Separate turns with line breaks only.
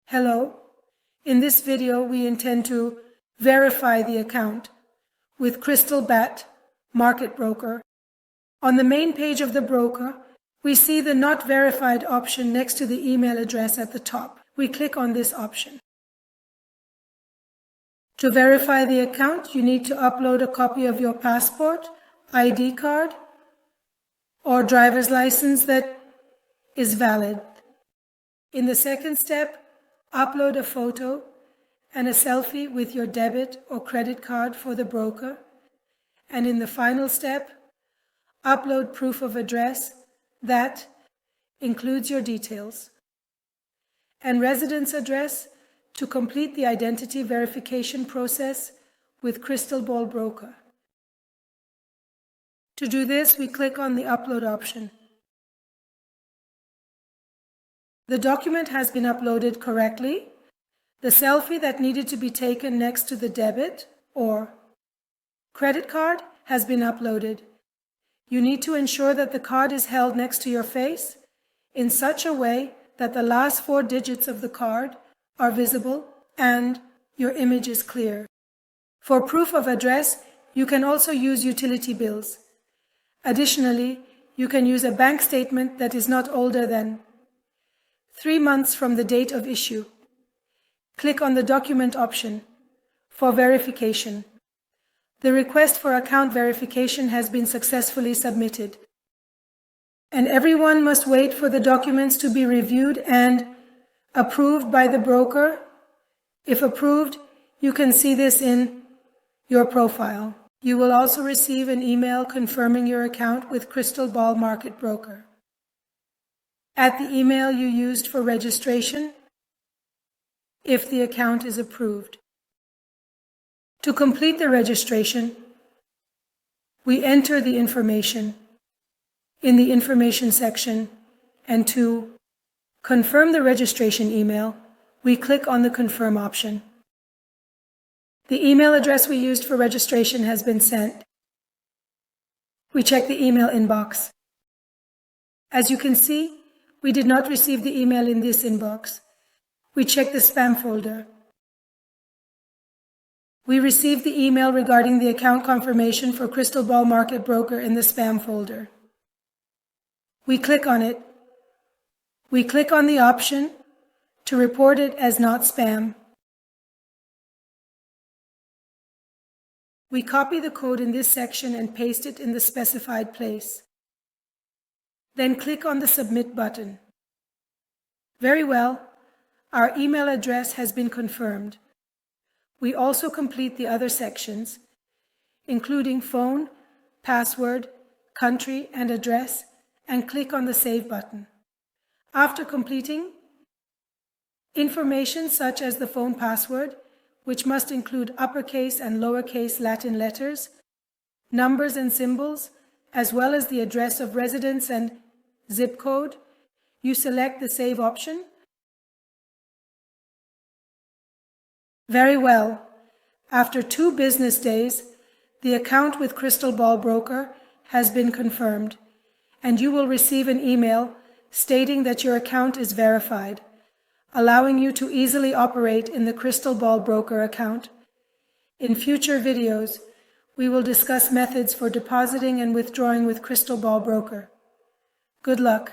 Hello. In this video, we intend to verify the account with CrystalBall Market Broker. On the main page of the broker, we see the Not Verified option next to the email address at the top. We click on this option. To verify the account, you need to upload a copy of your passport, ID card, or driver's license that is valid. In the second step, upload a photo and a selfie with your debit or credit card for the broker. And in the final step, upload proof of address that includes your details and residence address to complete the identity verification process with CrystalBall Broker. To do this, we click on the Upload option. The document has been uploaded correctly. The selfie that needed to be taken next to the debit or credit card has been uploaded. You need to ensure that the card is held next to your face in such a way that the last 4 digits of the card are visible and your image is clear. For proof of address, you can also use utility bills. Additionally, you can use a bank statement that is not older than 3 months from the date of issue. Click on the Document option for verification. The request for account verification has been successfully submitted, and everyone must wait for the documents to be reviewed and approved by the broker. If approved, you can see this in your profile. You will also receive an email confirming your account with CrystalBall Market Broker. At the email you used for registration, if the account is approved. To complete the registration, we enter the information in the information section, and to confirm the registration email, we click on the Confirm option. The email address we used for registration has been sent. We check the email inbox. As you can see, we did not receive the email in this inbox. We check the spam folder. We received the email regarding the account confirmation for CrystalBall Market Broker in the spam folder. We click on it. We click on the option to report it as not spam. We copy the code in this section and paste it in the specified place. Then click on the Submit button. Very well, our email address has been confirmed. We also complete the other sections, including phone, password, country, and address, and click on the Save button. After completing, information such as the phone password, which must include uppercase and lowercase Latin letters, numbers and symbols, as well as the address of residence and zip code, you select the Save option. Very well. After 2 business days, the account with CrystalBall Broker has been confirmed, and you will receive an email stating that your account is verified, allowing you to easily operate in the CrystalBall Broker account. In future videos, we will discuss methods for depositing and withdrawing with CrystalBall Broker. Good luck.